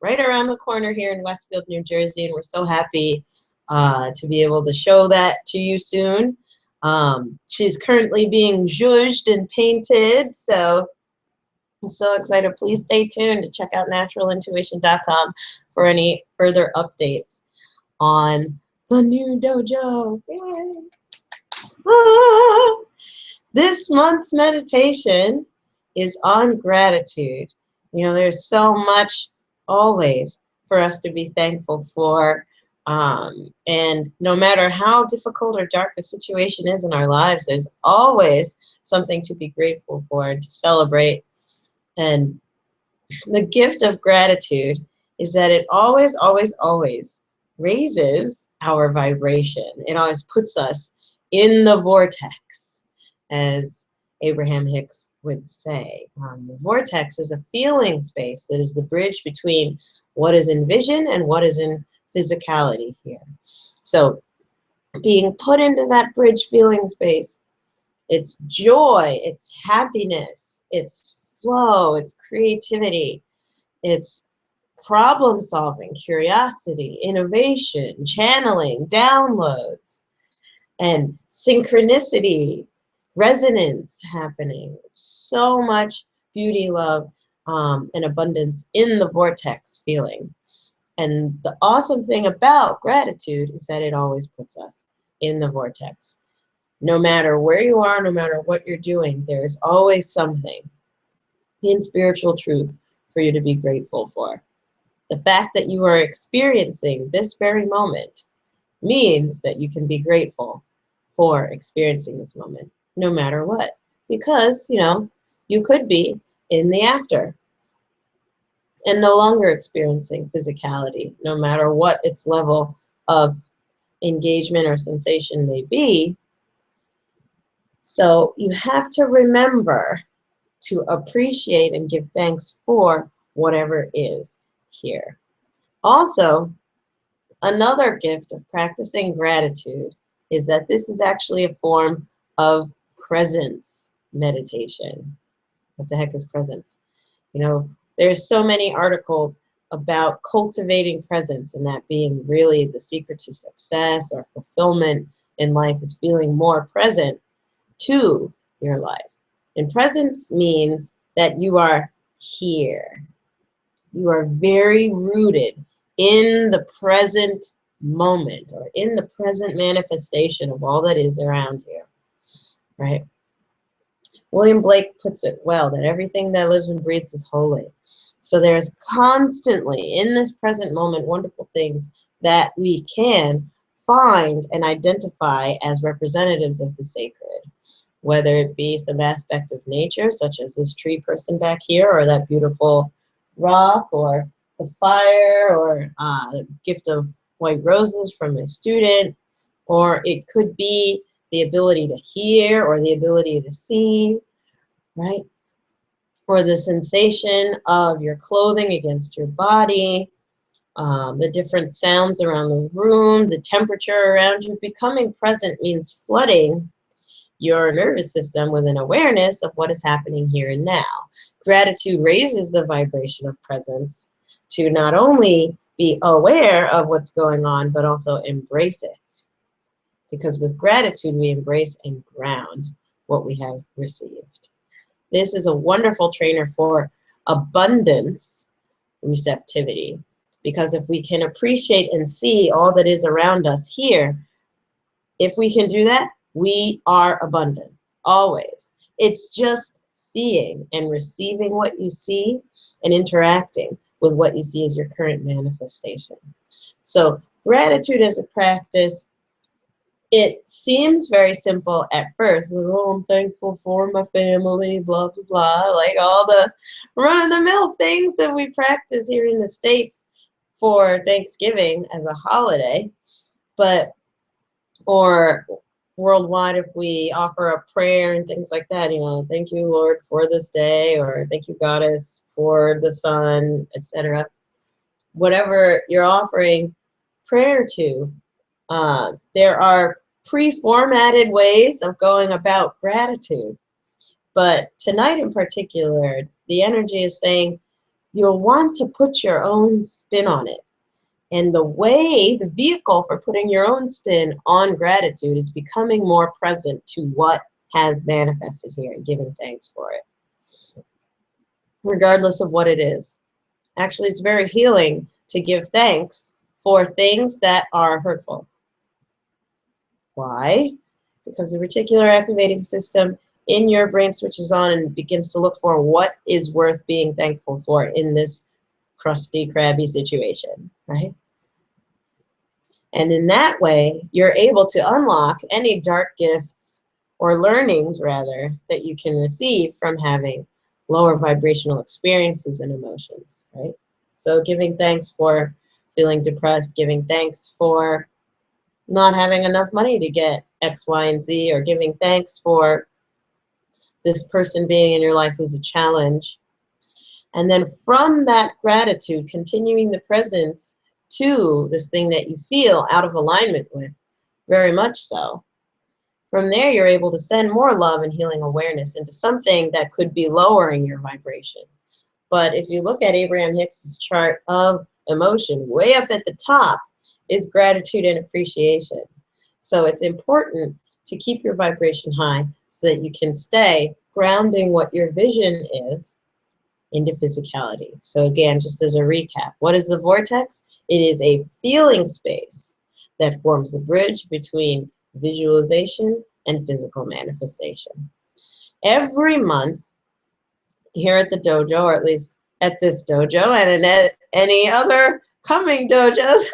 right around the corner here in Westfield, New Jersey, and we're so happy to be able to show that to you soon. She's currently being zhuzhed and painted, so I'm so excited. Please stay tuned to check out naturalintuition.com for any further updates on the new dojo. Yay. Ah. This month's meditation is on gratitude. You know, there's so much always for us to be thankful for. And no matter how difficult or dark a situation is in our lives, there's always something to be grateful for and to celebrate. And the gift of gratitude is that it always, always, always raises our vibration. It always puts us in the vortex, as Abraham Hicks would say. The vortex is a feeling space that is the bridge between what is in vision and what is in physicality here. So being put into that bridge feeling space, it's joy, it's happiness, it's flow, it's creativity, it's problem solving, curiosity, innovation, channeling, downloads, and synchronicity, resonance happening. So much beauty, love, and abundance in the vortex feeling. And the awesome thing about gratitude is that it always puts us in the vortex. No matter where you are, no matter what you're doing, there is always something in spiritual truth for you to be grateful for. The fact that you are experiencing this very moment means that you can be grateful for experiencing this moment, no matter what. Because, you know, you could be in the after and no longer experiencing physicality, no matter what its level of engagement or sensation may be. So you have to remember to appreciate and give thanks for whatever is here. Also, another gift of practicing gratitude is that this is actually a form of presence meditation. What the heck is presence? You know, there's so many articles about cultivating presence and that being really the secret to success or fulfillment in life is feeling more present to your life. And presence means that you are here. You are very rooted in the present moment or in the present manifestation of all that is around you, right? William Blake puts it well, that everything that lives and breathes is holy. So there's constantly, in this present moment, wonderful things that we can find and identify as representatives of the sacred, whether it be some aspect of nature, such as this tree person back here, or that beautiful rock, or the fire, or a gift of white roses from a student, or it could be the ability to hear or the ability to see, right? Or the sensation of your clothing against your body, the different sounds around the room, the temperature around you. Becoming present means flooding your nervous system with an awareness of what is happening here and now. Gratitude raises the vibration of presence to not only be aware of what's going on, but also embrace it. Because with gratitude, we embrace and ground what we have received. This is a wonderful trainer for abundance receptivity. Because if we can appreciate and see all that is around us here, if we can do that, we are abundant, always. It's just seeing and receiving what you see and interacting with what you see as your current manifestation. So gratitude as a practice, it seems very simple at first. Oh, I'm thankful for my family, blah, blah, blah. Like all the run-of-the-mill things that we practice here in the States for Thanksgiving as a holiday. But, or worldwide, if we offer a prayer and things like that, you know, thank you, Lord, for this day, or thank you, Goddess, for the sun, etc. Whatever you're offering prayer to, there are pre-formatted ways of going about gratitude. But tonight in particular, the energy is saying, you'll want to put your own spin on it. And the vehicle for putting your own spin on gratitude is becoming more present to what has manifested here and giving thanks for it, regardless of what it is. Actually, it's very healing to give thanks for things that are hurtful. Why? Because the reticular activating system in your brain switches on and begins to look for what is worth being thankful for in this crusty, crabby situation, right? And in that way, you're able to unlock any dark gifts or learnings, rather, that you can receive from having lower vibrational experiences and emotions, right? So giving thanks for feeling depressed, giving thanks for not having enough money to get X, Y, and Z, or giving thanks for this person being in your life who's a challenge. And then from that gratitude, continuing the presence to this thing that you feel out of alignment with, very much so. From there, you're able to send more love and healing awareness into something that could be lowering your vibration. But if you look at Abraham Hicks's chart of emotion, way up at the top is gratitude and appreciation. So it's important to keep your vibration high so that you can stay grounding what your vision is into physicality. So again, just as a recap, what is the vortex? It is a feeling space that forms a bridge between visualization and physical manifestation. Every month here at the dojo, or at least at this dojo and in any other coming dojos,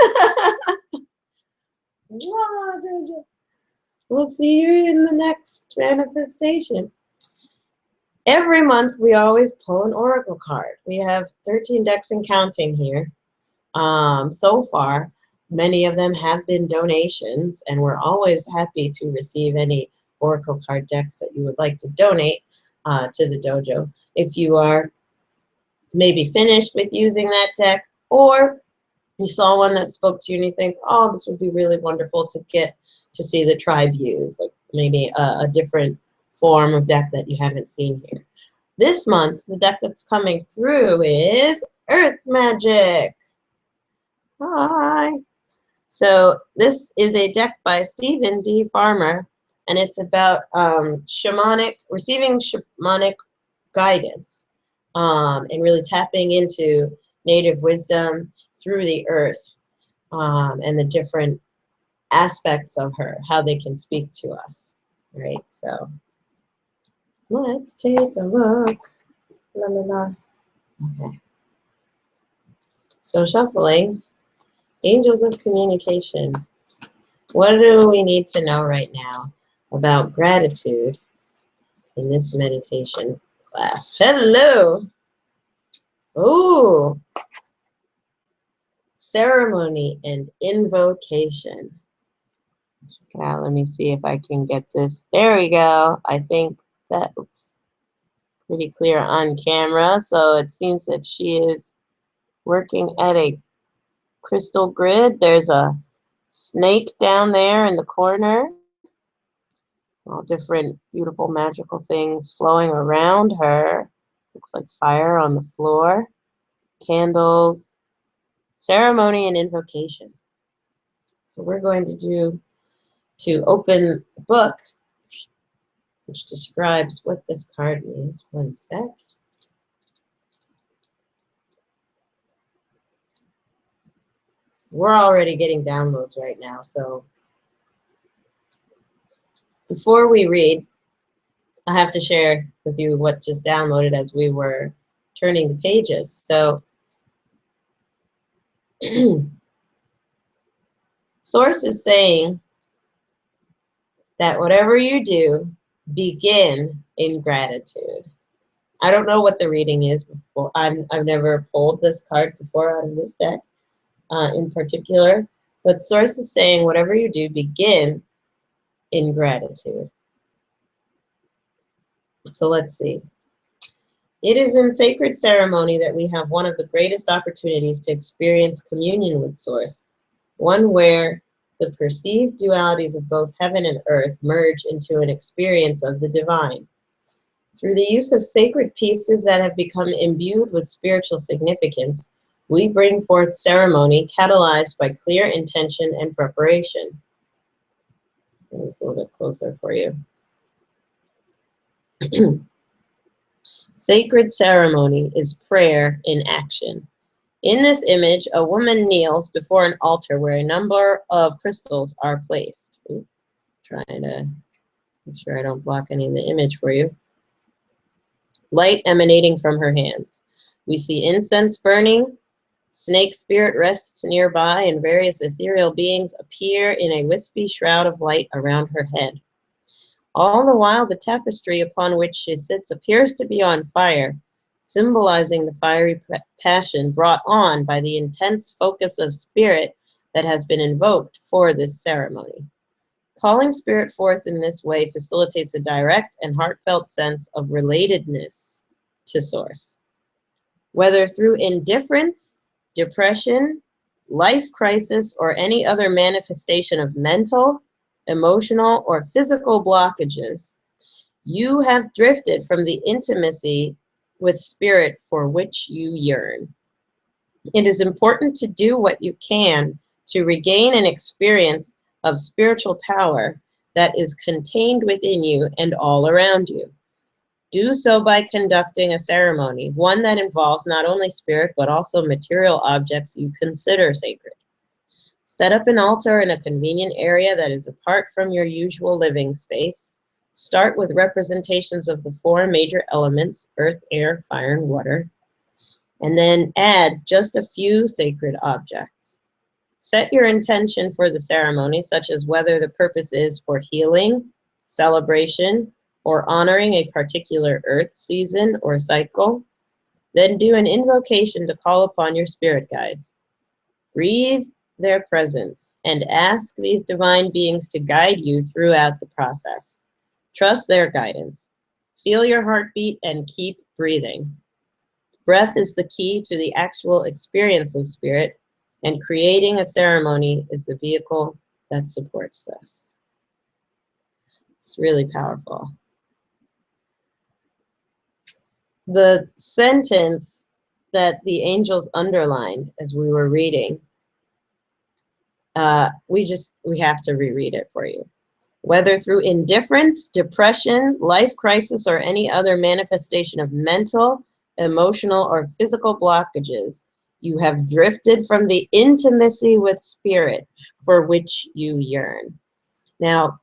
we'll see you in the next manifestation. Every month, we always pull an oracle card. We have 13 decks and counting here. So far, many of them have been donations, and we're always happy to receive any oracle card decks that you would like to donate to the dojo. If you are maybe finished with using that deck, or you saw one that spoke to you and you think, oh, this would be really wonderful to get to see the tribe use, like maybe a different form of deck that you haven't seen here. This month, the deck that's coming through is Earth Magic. Hi. So this is a deck by Stephen D. Farmer, and it's about receiving shamanic guidance and really tapping into native wisdom through the earth and the different aspects of her, how they can speak to us, right? So let's take a look. La, la, la. Okay. So shuffling, angels of communication. What do we need to know right now about gratitude in this meditation class? Hello. Ooh. Ceremony and invocation. Yeah, let me see if I can get this. There we go. I think that's pretty clear on camera. So it seems that she is working at a crystal grid. There's a snake down there in the corner. All different beautiful magical things flowing around her. Looks like fire on the floor. Candles. Ceremony and invocation. So we're going to do to open the book, which describes what this card means. One sec. We're already getting downloads right now, so before we read, I have to share with you what just downloaded as we were turning the pages. So Source is saying that whatever you do, begin in gratitude. I don't know what the reading is before. I've never pulled this card before out of this deck in particular, but Source is saying whatever you do, begin in gratitude. So let's see. It is in sacred ceremony that we have one of the greatest opportunities to experience communion with Source, one where the perceived dualities of both heaven and earth merge into an experience of the divine. Through the use of sacred pieces that have become imbued with spiritual significance, we bring forth ceremony catalyzed by clear intention and preparation. Bring this a little bit closer for you. Sacred ceremony is prayer in action. In this image, a woman kneels before an altar where a number of crystals are placed. Ooh, trying to make sure I don't block any of the image for you. Light emanating from her hands. We see incense burning. Snake spirit rests nearby, and various ethereal beings appear in a wispy shroud of light around her head. All the while, the tapestry upon which she sits appears to be on fire, symbolizing the fiery passion brought on by the intense focus of spirit that has been invoked for this ceremony. Calling spirit forth in this way facilitates a direct and heartfelt sense of relatedness to Source. Whether through indifference, depression, life crisis, or any other manifestation of mental, emotional, or physical blockages, you have drifted from the intimacy with spirit for which you yearn. It is important to do what you can to regain an experience of spiritual power that is contained within you and all around you. Do so by conducting a ceremony, one that involves not only spirit, but also material objects you consider sacred. Set up an altar in a convenient area that is apart from your usual living space. Start with representations of the 4 major elements, earth, air, fire, and water, and then add just a few sacred objects. Set your intention for the ceremony, such as whether the purpose is for healing, celebration, or honoring a particular earth season or cycle. Then do an invocation to call upon your spirit guides. Breathe their presence and ask these divine beings to guide you throughout the process. Trust their guidance. Feel your heartbeat and keep breathing. Breath is the key to the actual experience of spirit, and creating a ceremony is the vehicle that supports this. It's really powerful. The sentence that the angels underlined as we were reading, we have to reread it for you. Whether through indifference, depression, life crisis, or any other manifestation of mental, emotional, or physical blockages, you have drifted from the intimacy with spirit for which you yearn. Now,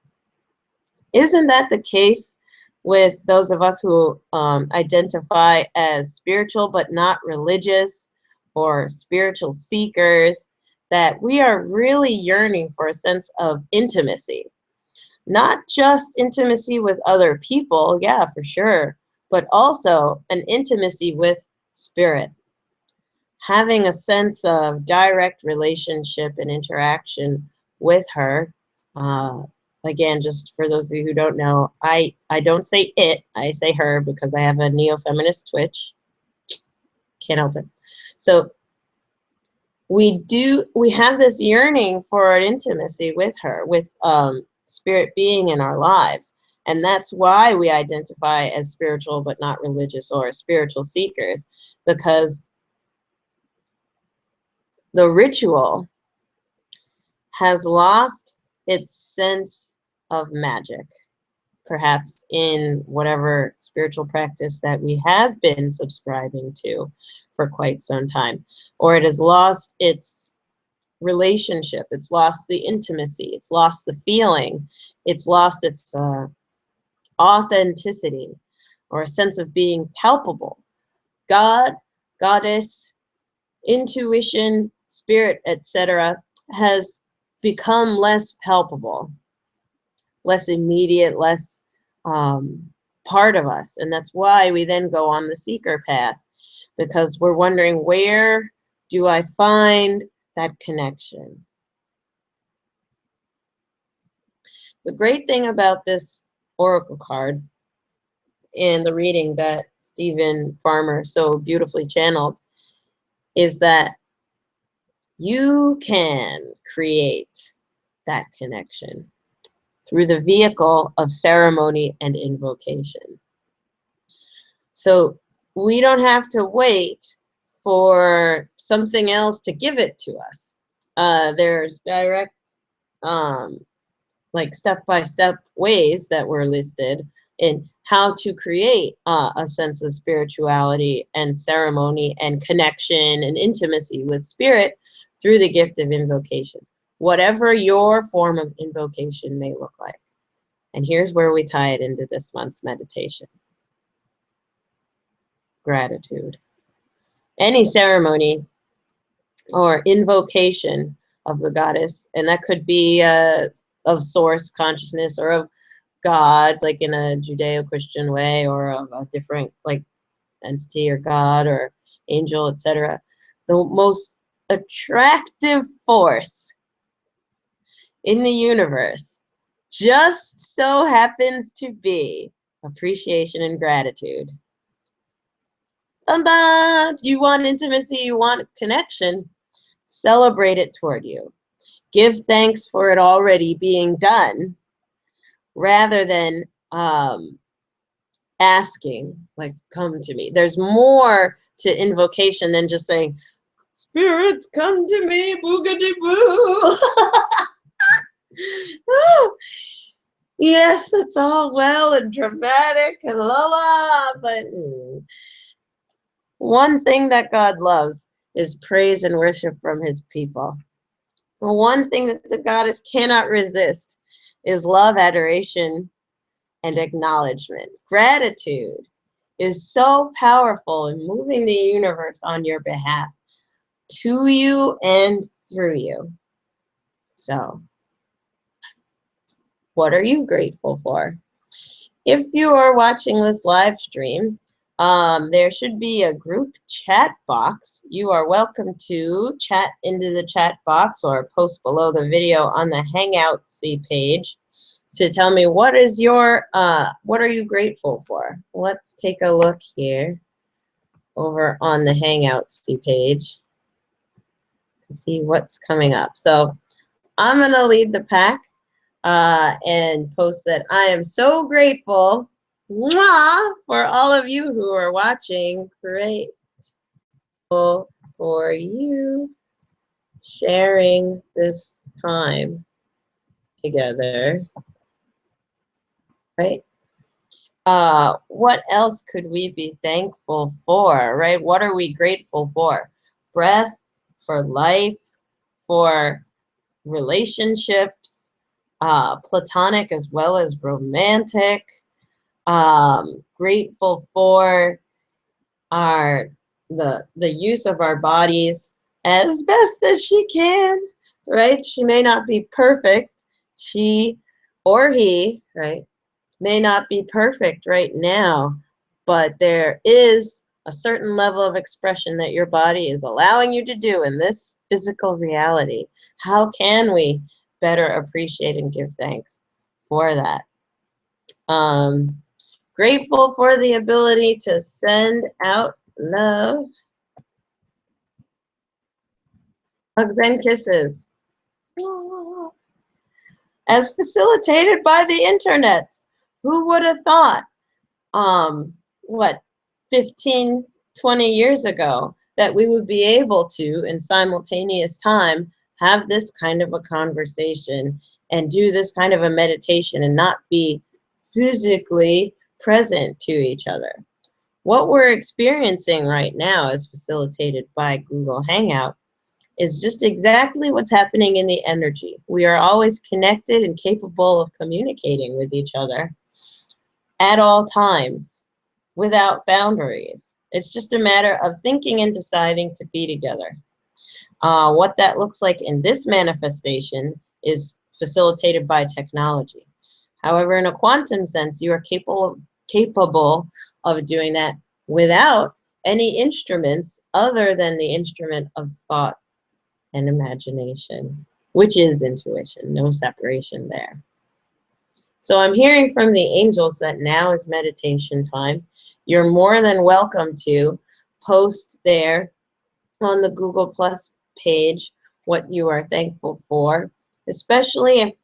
isn't that the case with those of us who identify as spiritual but not religious, or spiritual seekers, that we are really yearning for a sense of intimacy? Not just intimacy with other people, yeah, for sure, but also an intimacy with spirit. Having a sense of direct relationship and interaction with her. Again, just for those of you who don't know, I don't say it, I say her, because I have a neo-feminist twitch. Can't help it. So we have this yearning for an intimacy with her, with spirit being in our lives. And that's why we identify as spiritual but not religious, or spiritual seekers, because the ritual has lost its sense of magic, perhaps in whatever spiritual practice that we have been subscribing to for quite some time. Or it has lost its relationship, it's lost the intimacy, it's lost the feeling, it's lost its authenticity, or a sense of being palpable. God, goddess, intuition, spirit, etc. has become less palpable, less immediate, less part of us. And that's why we then go on the seeker path, because we're wondering, where do I find that connection? The great thing about this oracle card and the reading that Stephen Farmer so beautifully channeled is that you can create that connection through the vehicle of ceremony and invocation. So we don't have to wait for something else to give it to us. There's direct, like step-by-step ways that were listed in how to create a sense of spirituality and ceremony and connection and intimacy with spirit through the gift of invocation, whatever your form of invocation may look like. And here's where we tie it into this month's meditation. Gratitude. Any ceremony or invocation of the goddess, and that could be of source consciousness or of God, like in a Judeo-Christian way, or of a different like entity or God or angel, etc. The most attractive force in the universe just so happens to be appreciation and gratitude. Dun dun! You want intimacy, you want connection, celebrate it toward you. Give thanks for it already being done, rather than asking, like, come to me. There's more to invocation than just saying, spirits, come to me, boogity boo. Yes, it's all well and dramatic and la la, but one thing that God loves is praise and worship from his people. The one thing that the goddess cannot resist is love, adoration, and acknowledgement. Gratitude is so powerful in moving the universe on your behalf, to you and through you. So, what are you grateful for? If you are watching this live stream, there should be a group chat box. You are welcome to chat into the chat box or post below the video on the Hangout page to tell me what is your, what are you grateful for? Let's take a look here over on the Hangout page to see what's coming up. So I'm going to lead the pack and post that I am so grateful for all of you who are watching. Grateful for you sharing this time together. Right? What else could we be thankful for, right? What are we grateful for? Breath, for life, for relationships, platonic as well as romantic. Grateful for the use of our bodies as best as she can, right? She may not be perfect. She or he, right, may not be perfect right now, but there is a certain level of expression that your body is allowing you to do in this physical reality. How can we better appreciate and give thanks for that? Grateful for the ability to send out love, hugs and kisses, as facilitated by the internet. Who would have thought, what, 15, 20 years ago, that we would be able to, in simultaneous time, have this kind of a conversation and do this kind of a meditation and not be physically present to each other. What we're experiencing right now, as facilitated by Google Hangout, is just exactly what's happening in the energy. We are always connected and capable of communicating with each other at all times without boundaries. It's just a matter of thinking and deciding to be together. What that looks like in this manifestation is facilitated by technology. However, in a quantum sense, you are capable of doing that without any instruments other than the instrument of thought and imagination, which is intuition. No separation there. So I'm hearing from the angels that now is meditation time. You're more than welcome to post there on the Google Plus page what you are thankful for, especially if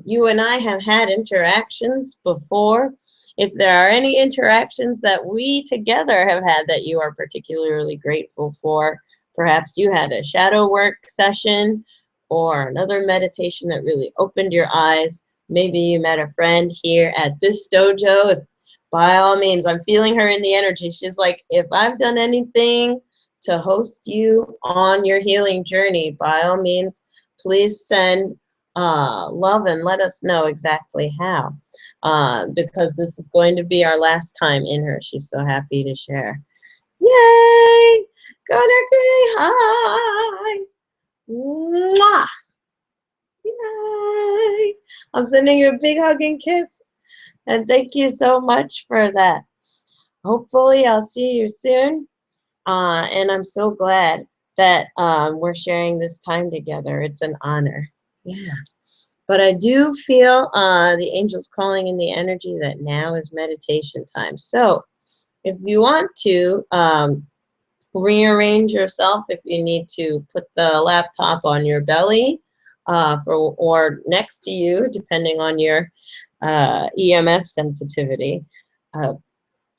you and I have had interactions before If there are any interactions that we together have had that you are particularly grateful for, perhaps you had a shadow work session or another meditation that really opened your eyes. Maybe you met a friend here at this dojo. By all means, I'm feeling her in the energy. She's like, if I've done anything to host you on your healing journey, by all means, please send love and let us know exactly how. Because this is going to be our last time in her. She's so happy to share. Yay! Go Nikki! Hi! Mwah! Yay! I'm sending you a big hug and kiss. And thank you so much for that. Hopefully, I'll see you soon. And I'm so glad that we're sharing this time together. It's an honor. Yeah. But I do feel the angels calling in the energy that now is meditation time. So if you want to rearrange yourself, if you need to put the laptop on your belly or next to you, depending on your EMF sensitivity,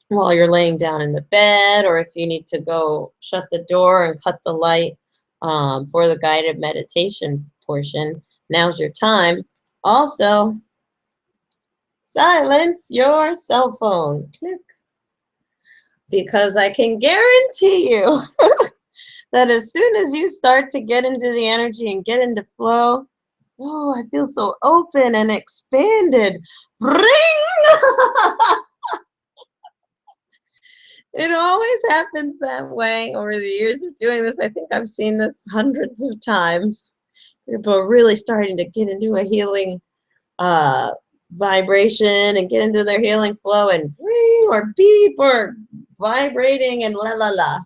while you're laying down in the bed, or if you need to go shut the door and cut the light for the guided meditation portion, now's your time. Also, silence your cell phone. Click. Because I can guarantee you that as soon as you start to get into the energy and get into flow, oh, I feel so open and expanded. Ring! It always happens that way. Over the years of doing this, I think I've seen this hundreds of times. People are really starting to get into a healing vibration and get into their healing flow, and ring or beep or vibrating and la la la.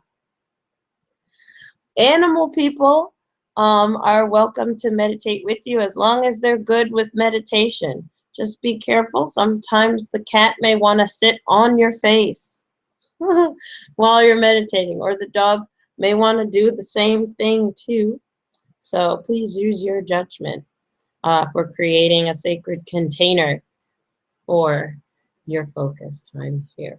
Animal people are welcome to meditate with you as long as they're good with meditation. Just be careful. Sometimes the cat may want to sit on your face while you're meditating, or the dog may want to do the same thing too. So please use your judgment for creating a sacred container for your focus time here.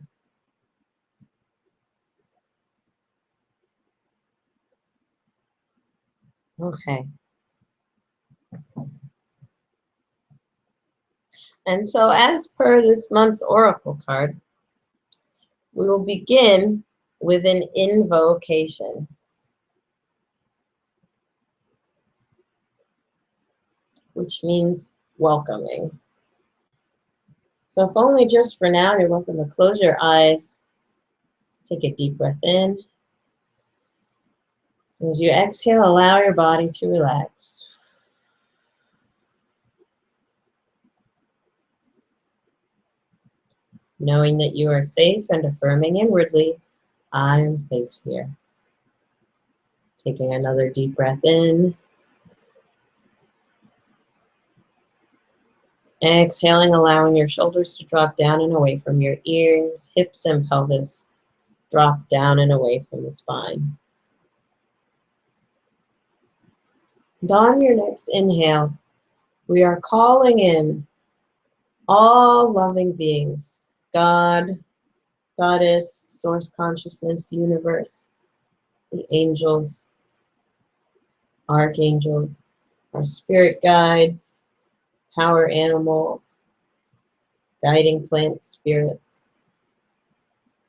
Okay. And so as per this month's oracle card, we will begin with an invocation. Which means welcoming. So if only just for now, you're welcome to close your eyes, take a deep breath in. As you exhale, allow your body to relax. Knowing that you are safe and affirming inwardly, I am safe here. Taking another deep breath in. Exhaling, allowing your shoulders to drop down and away from your ears, hips and pelvis drop down and away from the spine. And on your next inhale, we are calling in all loving beings, God, Goddess, Source Consciousness, Universe, the angels, archangels, our spirit guides, power animals, guiding plant spirits,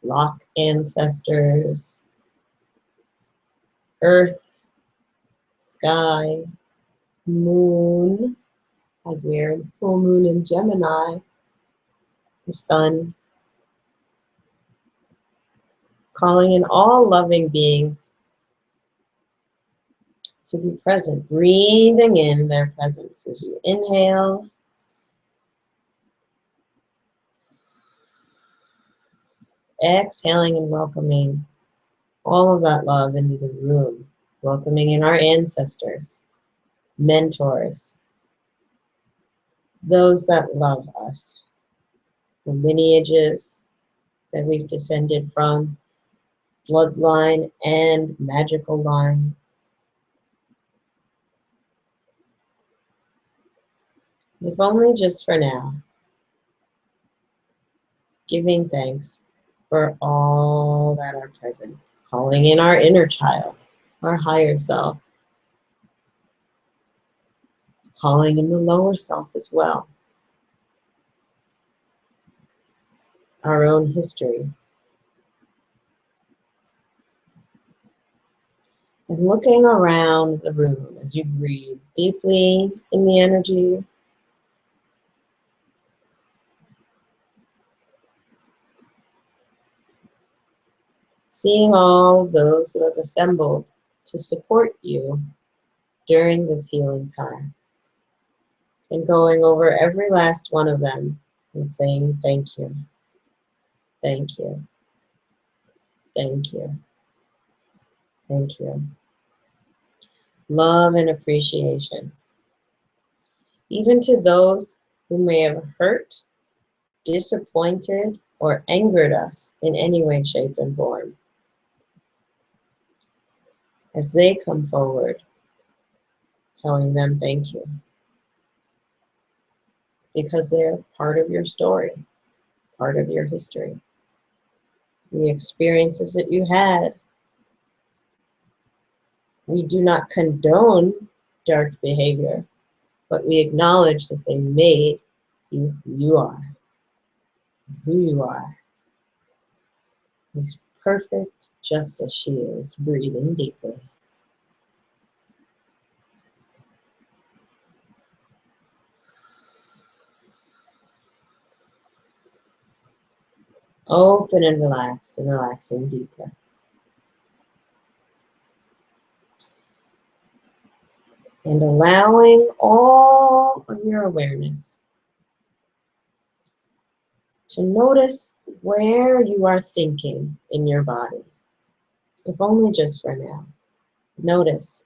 lock ancestors, earth, sky, moon, as we are in full moon in Gemini, the sun, calling in all loving beings to be present, breathing in their presence as you inhale. Exhaling and welcoming all of that love into the room, welcoming in our ancestors, mentors, those that love us, the lineages that we've descended from, bloodline and magical line. If only just for now. giving thanks for all that are present, calling in our inner child, our higher self, calling in the lower self as well, our own history. And looking around the room as you breathe deeply in the energy, seeing all those who have assembled to support you during this healing time, and going over every last one of them and saying thank you, thank you, thank you, thank you. Love and appreciation, even to those who may have hurt, disappointed, or angered us in any way, shape, and form. As they come forward, telling them thank you, because they're part of your story, part of your history. The experiences that you had. We do not condone dark behavior, but we acknowledge that they made you who you are. Who you are is perfect just as she is, breathing deeply. Open and relaxing deeper. And allowing all of your awareness to notice where you are thinking in your body, if only just for now. Notice,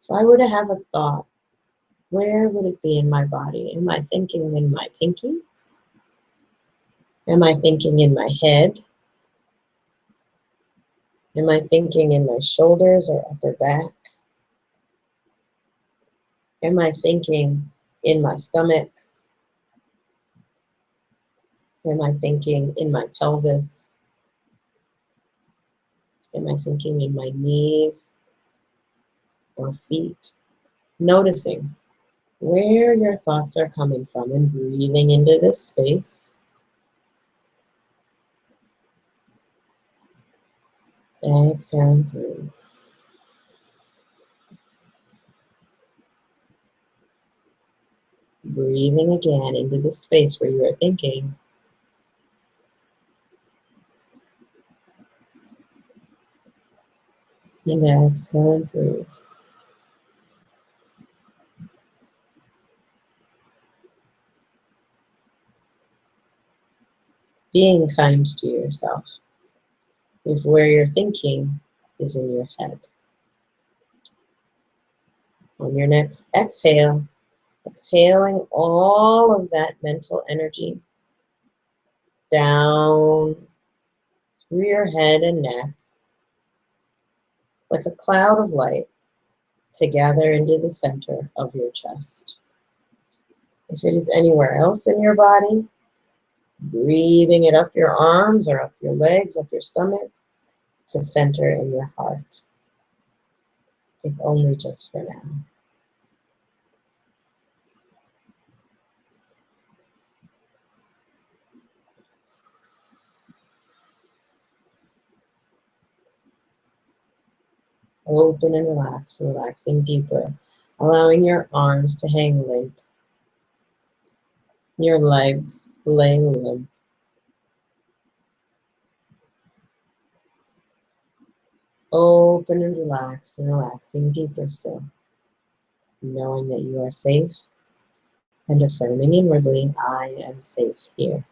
if I were to have a thought, where would it be in my body? Am I thinking in my pinky? Am I thinking in my head? Am I thinking in my shoulders or upper back? Am I thinking in my stomach? Am I thinking in my pelvis? Am I thinking in my knees or feet? Noticing where your thoughts are coming from and breathing into this space. Exhaling through. Breathing again into the space where you are thinking. And exhaling through. Being kind to yourself. If where you're thinking is in your head. On your next exhale, exhaling all of that mental energy down through your head and neck like a cloud of light to gather into the center of your chest. If it is anywhere else in your body, breathing it up your arms or up your legs, up your stomach, to center in your heart, if only just for now. Open and relax, relaxing deeper, allowing your arms to hang limp, your legs lay limp. Open and relaxing deeper still, knowing that you are safe and affirming inwardly, I am safe here.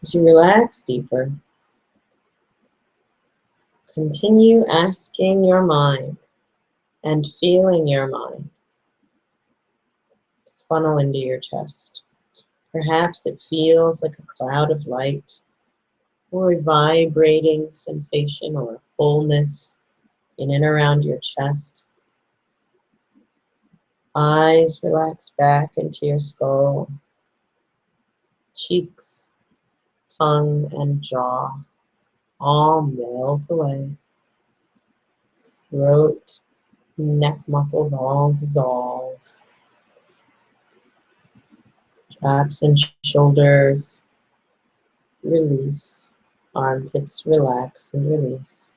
As you relax deeper, continue asking your mind and feeling your mind to funnel into your chest. Perhaps it feels like a cloud of light, or a vibrating sensation, or a fullness in and around your chest. Eyes relax back into your skull. Cheeks, tongue, and jaw all melt away. Throat, neck muscles all dissolve. Traps and shoulders release. Armpits relax and release.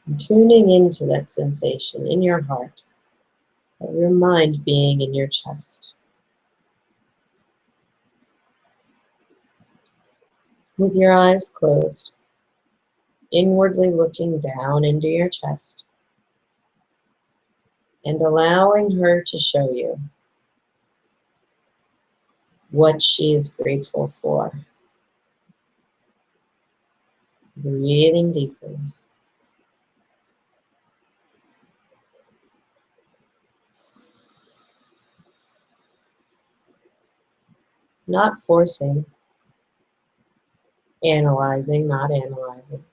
And tuning into that sensation in your heart, of your mind being in your chest. With your eyes closed, inwardly looking down into your chest and allowing her to show you what she is grateful for. Breathing deeply. Not forcing, analyzing, not analyzing,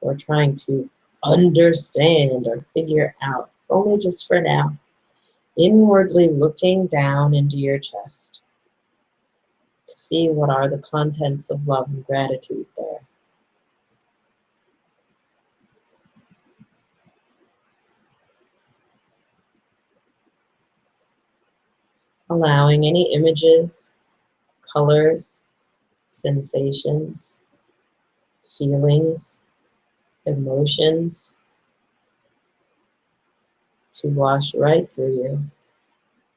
or trying to understand or figure out, only just for now. Inwardly looking down into your chest to see what are the contents of love and gratitude there. Allowing any images, colors, sensations, feelings, emotions to wash right through you.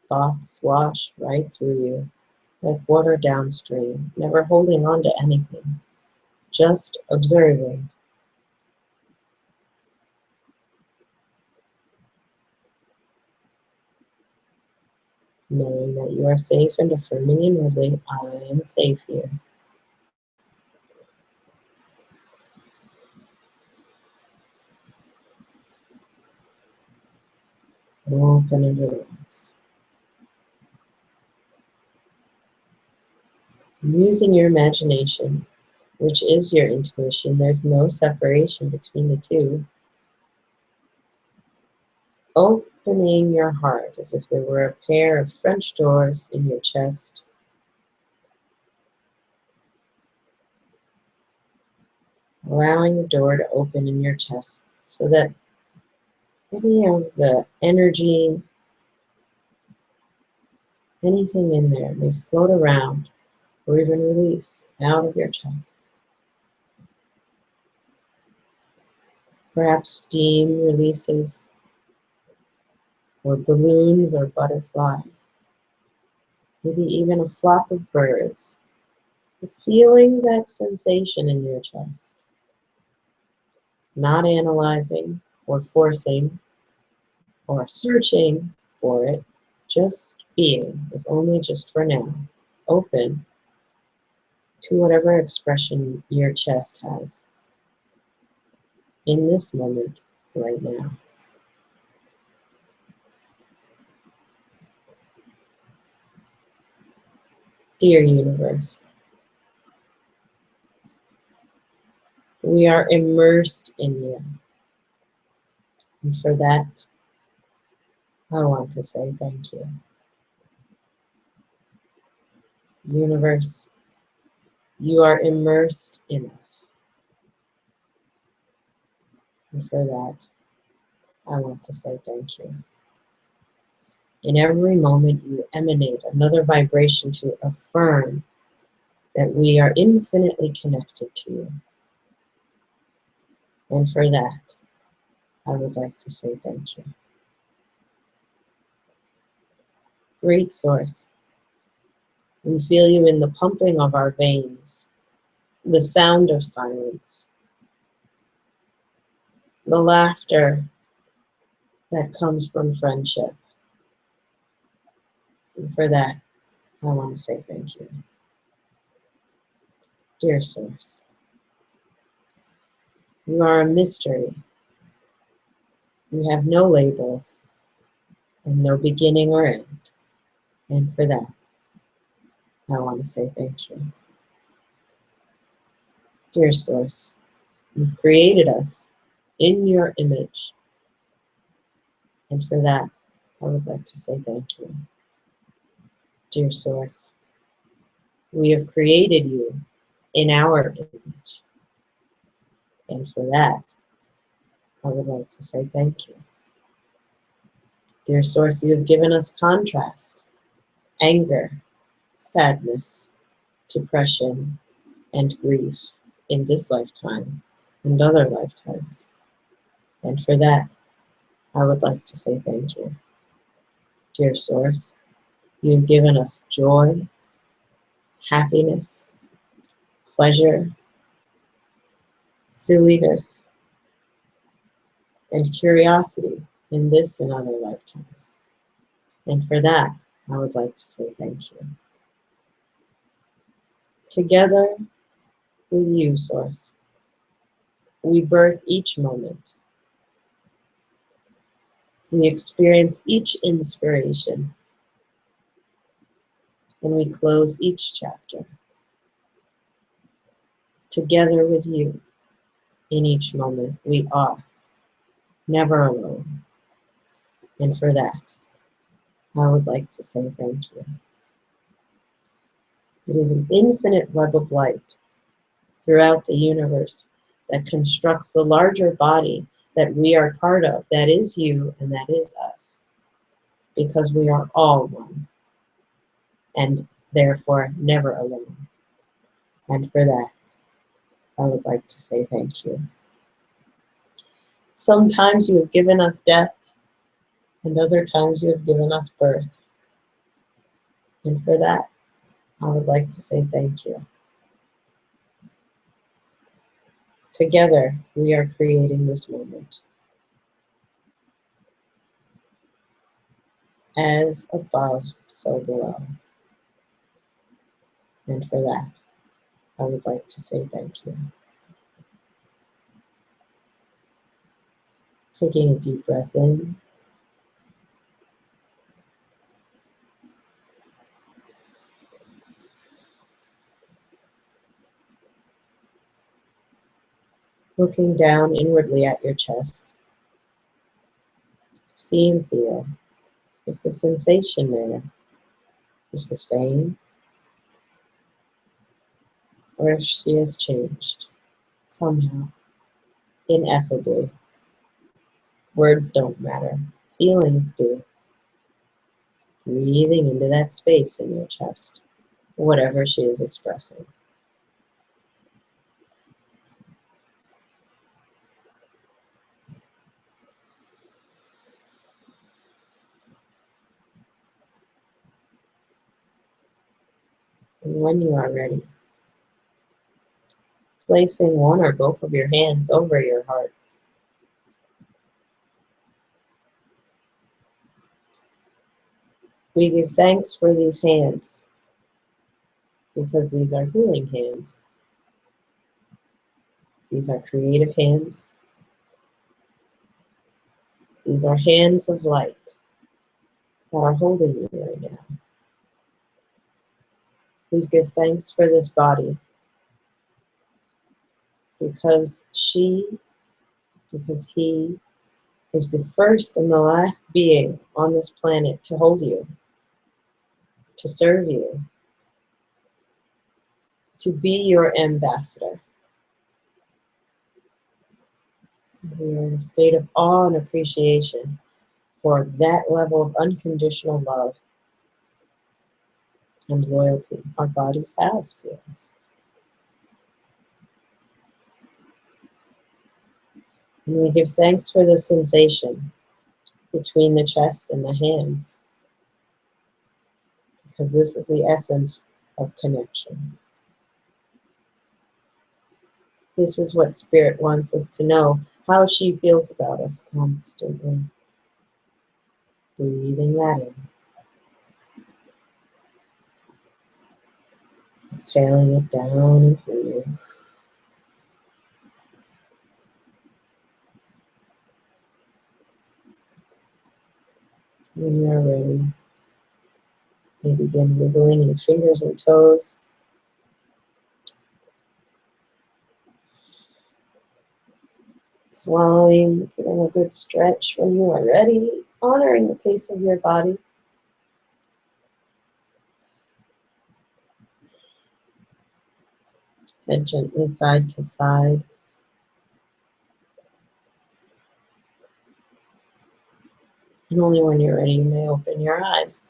Thoughts wash right through you like water downstream, never holding on to anything, just observing. Knowing that you are safe and affirming inwardly, I am safe here. Open and relax. Using your imagination, which is your intuition, there's no separation between the two. Opening your heart as if there were a pair of French doors in your chest. Allowing the door to open in your chest so that any of the energy, anything in there may float around or even release out of your chest. Perhaps steam releases, or balloons or butterflies. Maybe even a flock of birds. Feeling that sensation in your chest. Not analyzing or forcing or searching for it. Just being, if only just for now. Open to whatever expression your chest has in this moment right now. Dear universe, we are immersed in you. And for that, I want to say thank you. Universe, you are immersed in us. And for that, I want to say thank you. In every moment, you emanate another vibration to affirm that we are infinitely connected to you. And for that, I would like to say thank you. Great Source, we feel you in the pumping of our veins, the sound of silence, the laughter that comes from friendship. And for that, I want to say thank you. Dear Source, you are a mystery. You have no labels and no beginning or end. And for that, I want to say thank you. Dear Source, you've created us in your image. And for that, I would like to say thank you. Dear Source, we have created you in our image. And for that, I would like to say thank you. Dear Source, you have given us contrast, anger, sadness, depression, and grief in this lifetime and other lifetimes. And for that, I would like to say thank you. Dear Source, you have given us joy, happiness, pleasure, silliness, and curiosity in this and other lifetimes. And for that, I would like to say thank you. Together with you, Source, we birth each moment. We experience each inspiration, and we close each chapter. Together with you, in each moment, we are never alone. And for that, I would like to say thank you. It is an infinite web of light throughout the universe that constructs the larger body that we are part of, that is you and that is us, because we are all one, and therefore never alone. And for that, I would like to say thank you. Sometimes you have given us death, and other times you have given us birth. And for that, I would like to say thank you. Together, we are creating this moment. As above, so below. And for that, I would like to say thank you. Taking a deep breath in. Looking down inwardly at your chest. See and feel if the sensation there is the same, or if she has changed somehow, ineffably. Words don't matter. Feelings do. Breathing into that space in your chest, whatever she is expressing. And when you are ready, placing one or both of your hands over your heart. We give thanks for these hands because these are healing hands. These are creative hands. These are hands of light that are holding you right now. We give thanks for this body because he is the first and the last being on this planet to hold you, to serve you, to be your ambassador. We are in a state of awe and appreciation for that level of unconditional love and loyalty our bodies have to us. And we give thanks for the sensation between the chest and the hands, because this is the essence of connection. This is what Spirit wants us to know, how she feels about us constantly. Breathing that in. Exhaling it down and through you. When you are ready, begin wiggling your fingers and toes. Swallowing, giving a good stretch when you are ready, honoring the pace of your body. Head gently side to side. And only when you're ready, you may open your eyes.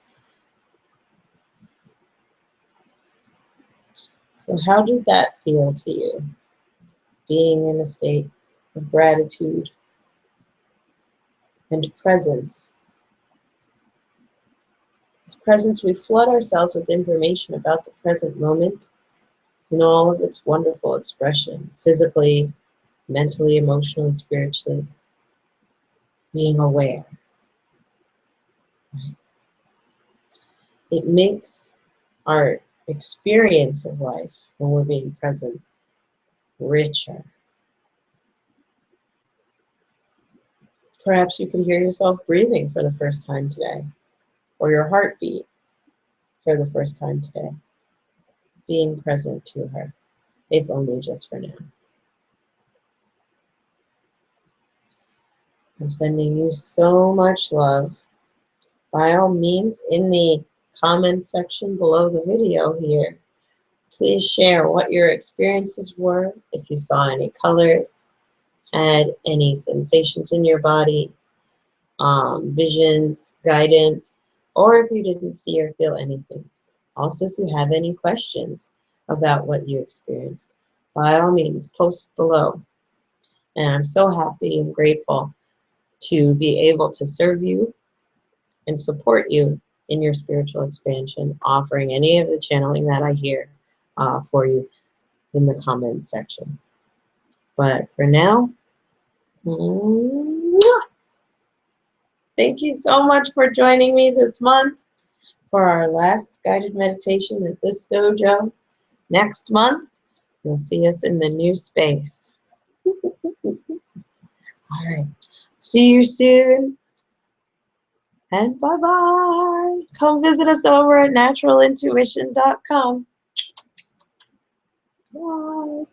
So how did that feel to you? Being in a state of gratitude and presence. As presence, we flood ourselves with information about the present moment in all of its wonderful expression, physically, mentally, emotionally, spiritually. Being aware. Right? It makes our experience of life when we're being present richer. Perhaps you can hear yourself breathing for the first time today, or your heartbeat for the first time today. Being present to her, if only just for now. I'm sending you so much love. By all means, in the comments section below the video here, please share what your experiences were, if you saw any colors, had any sensations in your body, visions, guidance, or if you didn't see or feel anything. Also, if you have any questions about what you experienced, by all means, post below. And I'm so happy and grateful to be able to serve you and support you in your spiritual expansion, offering any of the channeling that I hear for you in the comments section. But for now, thank you so much for joining me this month for our last guided meditation at this dojo. Next month, you'll see us in the new space. All right. See you soon. And bye-bye. Come visit us over at naturalintuition.com. Bye.